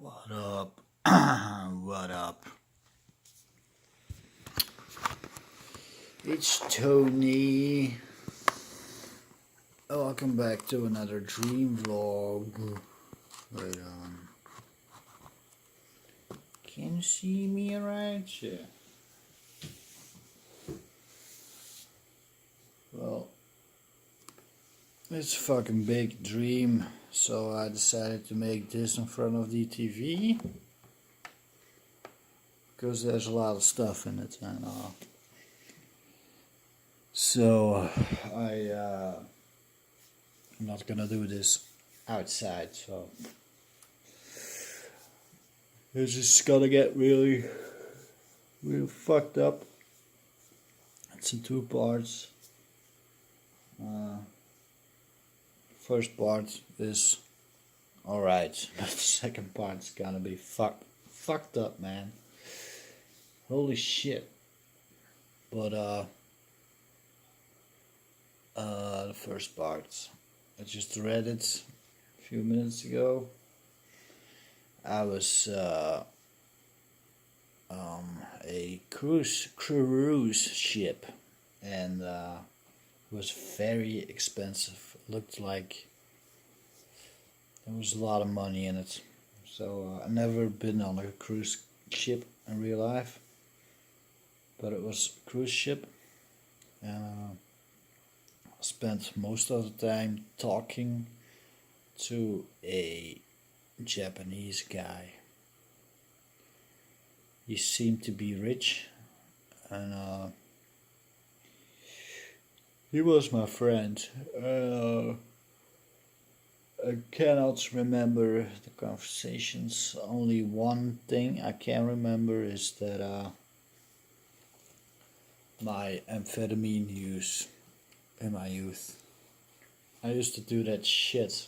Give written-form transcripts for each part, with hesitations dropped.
What up? What up? It's Tony. Welcome back to another dream vlog. Wait on. Can you see me right? Yeah. Well, it's a fucking big dream, so I decided to make this in front of the TV. Because there's a lot of stuff in it and so I'm not gonna do this outside, so it's just gonna get really fucked up. It's in two parts. First part is alright, but the second part's gonna be fucked up, man. Holy shit. But the first part, I just read it a few minutes ago. I was a cruise ship, and it was very expensive. It looked like there was a lot of money in it. So I've never been on a cruise ship in real life, but it was a cruise ship, and I spent most of the time talking to a Japanese guy. He seemed to be rich, and he was my friend. I cannot remember the conversations. Only one thing I can remember is that my amphetamine use in my youth. I used to do that shit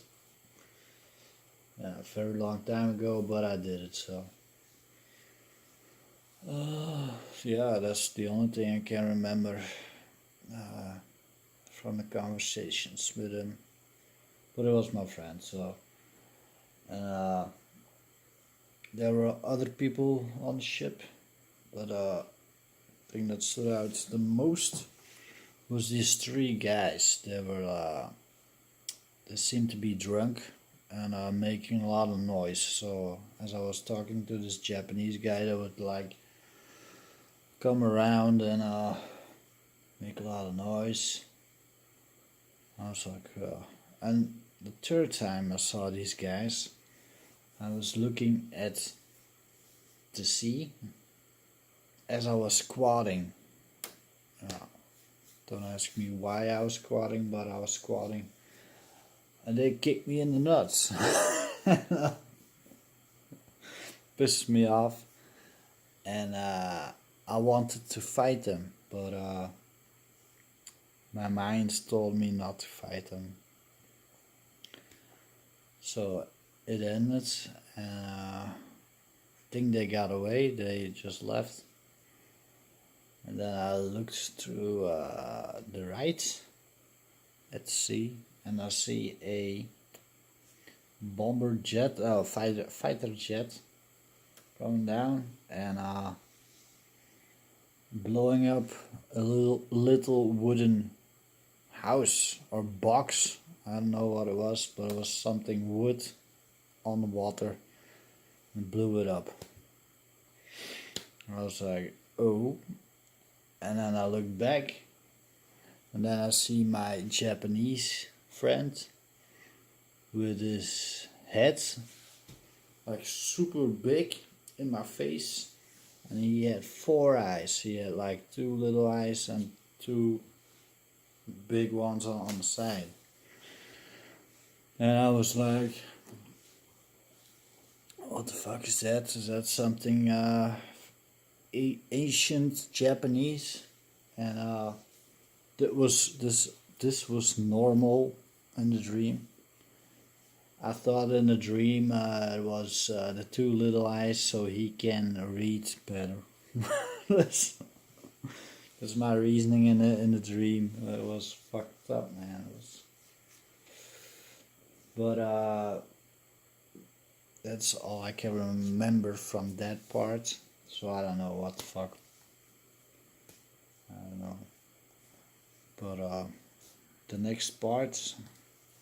a very long time ago, but I did it, so. Yeah, that's the only thing I can remember from the conversations with him. But it was my friend, so. There were other people on the ship, but the thing that stood out the most was these three guys. They seemed to be drunk and making a lot of noise. So as I was talking to this Japanese guy, they would like come around and make a lot of noise. I was like, and the third time I saw these guys, I was looking at the sea as I was squatting. Don't ask me why I was squatting, but I was squatting. And they kicked me in the nuts. Pissed me off. And I wanted to fight them, but my mind told me not to fight them. So it ended, and I think they got away. They just left. And then I looked through the right at sea, and I see a bomber jet, fighter jet, coming down and blowing up a little wooden house or box. I don't know what it was, but it was something wood on the water, and blew it up. I was like, oh. And then I look back, and then I see my Japanese friend with his head like super big in my face, and he had 4 eyes. He had like 2 little eyes and 2 big ones on the side. And I was like, what the fuck is that? Is that something ancient Japanese? And this was normal in the dream. I thought in the dream it was the 2 little eyes, so he can read better. That's my reasoning in the dream. It was fucked up, man. But That's all I can remember from that part. So I don't know what the fuck. I don't know. But the next part,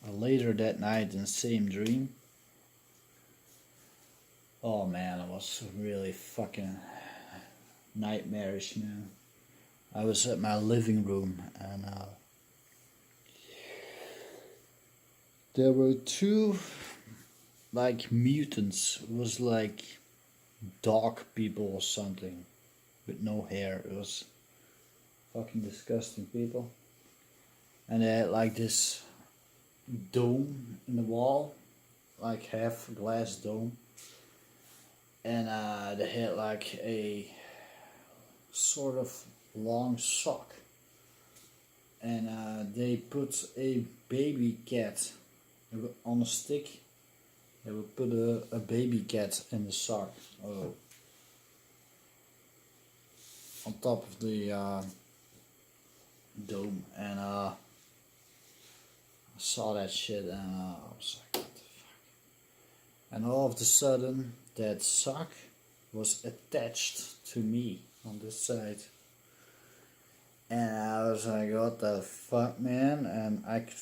later that night in the same dream. Oh man, it was really fucking nightmarish, man. I was at my living room and there were two like mutants. It was like dog people or something with no hair. It was fucking disgusting people. And they had like this dome in the wall, like half glass dome. And they had like a sort of long sock. And they put a baby cat on a stick. They would put a baby cat in the sock. Oh. On top of the dome. And I saw that shit and I was like, what the fuck? And all of a sudden, that sock was attached to me on this side. And I was like, what the fuck, man? And I could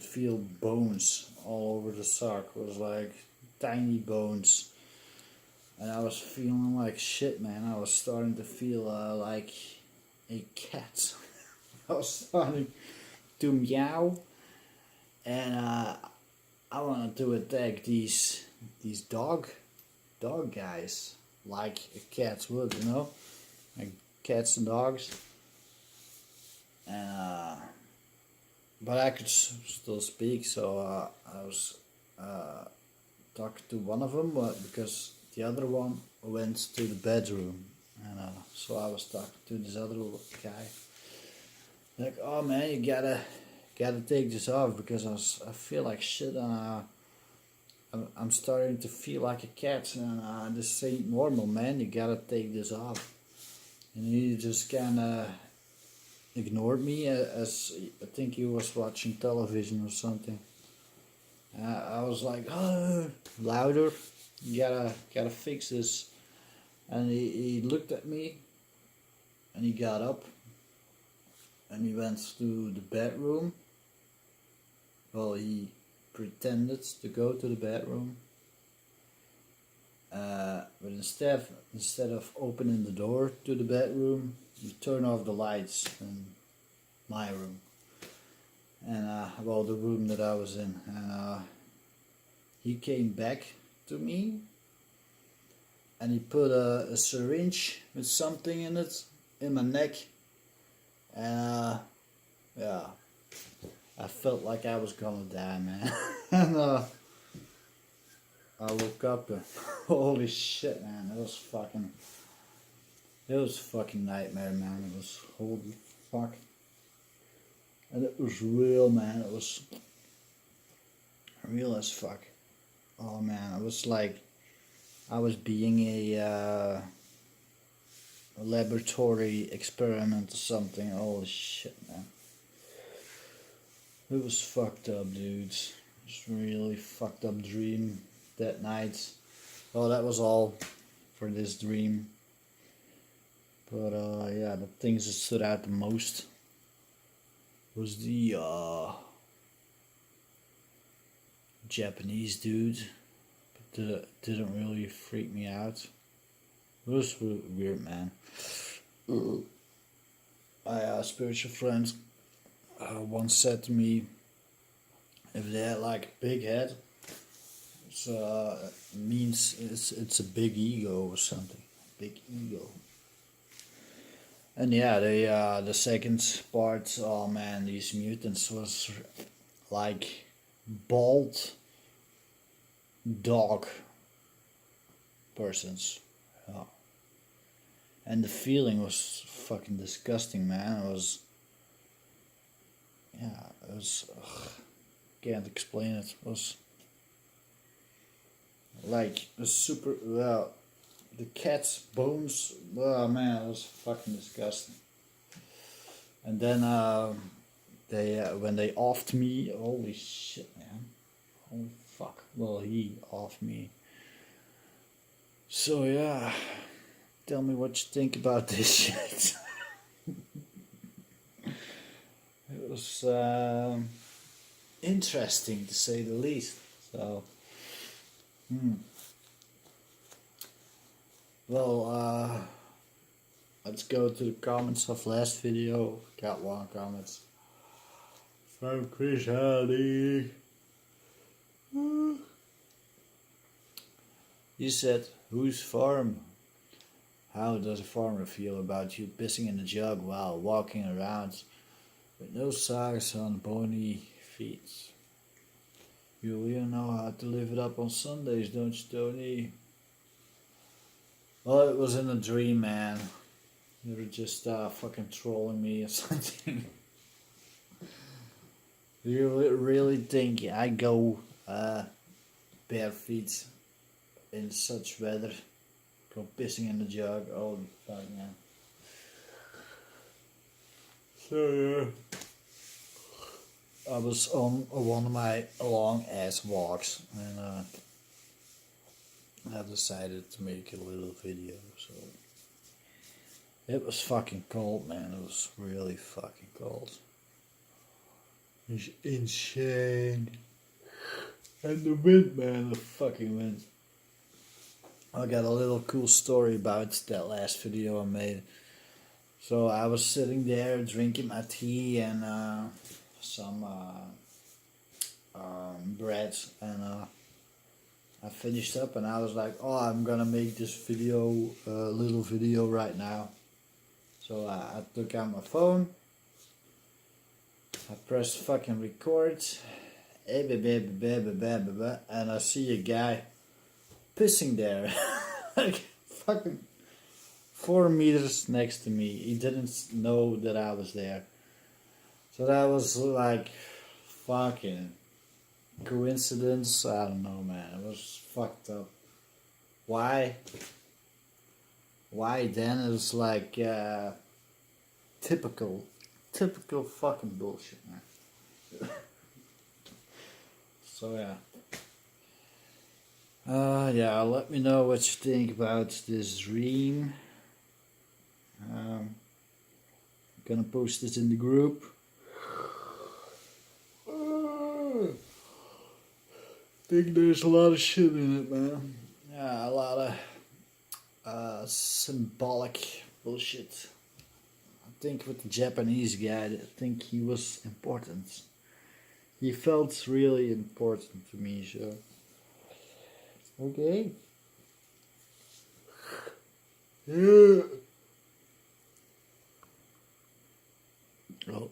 feel bones all over the sock. It was like tiny bones. And I was feeling like shit, man. I was starting to feel like a cat. I was starting to meow. And I wanted to attack these dog guys. Like a cat would, you know? Like cats and dogs. And but I could still speak, so I was talking to one of them, but because the other one went to the bedroom, and so I was talking to this other guy. Like, oh man, you gotta take this off because I feel like shit, and I'm starting to feel like a cat, and this ain't normal, man. You gotta take this off. And he just kinda ignored me as I think he was watching television or something. I was like, oh, louder, you gotta fix this. And he looked at me and he got up and he went to the bedroom. Well, he pretended to go to the bedroom. But instead of opening the door to the bedroom, he turned off the lights in my room. And well, the room that I was in. And he came back to me and he put a syringe with something in it in my neck. And yeah, I felt like I was gonna die, man. And I woke up and holy shit, man, it was fucking nightmare, man. It was holy fuck. And it was real, man. It was real as fuck. Oh man, it was like I was being a laboratory experiment or something. Holy shit, man. It was fucked up, dudes. It was a really fucked up dream that night. Well, that was all for this dream. But yeah, the things that stood out the most was the Japanese dude. But didn't really freak me out. It was weird, man. My spiritual friends once said to me, if they had like a big head, it means it's a big ego or something. Big ego. And yeah, the second part, oh man, these mutants was like bald dog persons. Yeah. And the feeling was fucking disgusting, man. It was, yeah, it was, can't explain it. It was like a super, well, the cat's bones, oh man, it was fucking disgusting. And then they when they offed me, holy shit, man. Holy fuck will he off me? So yeah, tell me what you think about this shit. It was interesting to say the least. So, well, let's go to the comments of last video. Got one comment from Chris Hardy. He said, "Whose farm? How does a farmer feel about you pissing in a jug while walking around with no socks on bony feet? You really know how to live it up on Sundays, don't you, Tony?" Well, it was in a dream, man. You were just fucking trolling me or something. You really think I go bare feet in such weather? Go pissing in the jug? Holy fuck, man. So yeah, I was on one of my long ass walks, and I decided to make a little video. So it was fucking cold, man. It was really fucking cold. It's insane. And the wind, man, the fucking wind. I got a little cool story about that last video I made. So I was sitting there drinking my tea and some bread, and I finished up and I was like, oh, I'm gonna make this video, little video right now. So I took out my phone, I pressed fucking record, and I see a guy pissing there, like fucking 4 meters next to me. He didn't know that I was there. So that was like fucking coincidence. I don't know, man. It was fucked up. Why? Why then? It was like typical fucking bullshit, man. So yeah. Yeah, let me know what you think about this dream. Gonna post it in the group. Think there's a lot of shit in it, man. Yeah, a lot of symbolic bullshit. I think with the Japanese guy, I think he was important. He felt really important to me, so. Okay. Yeah. Oh.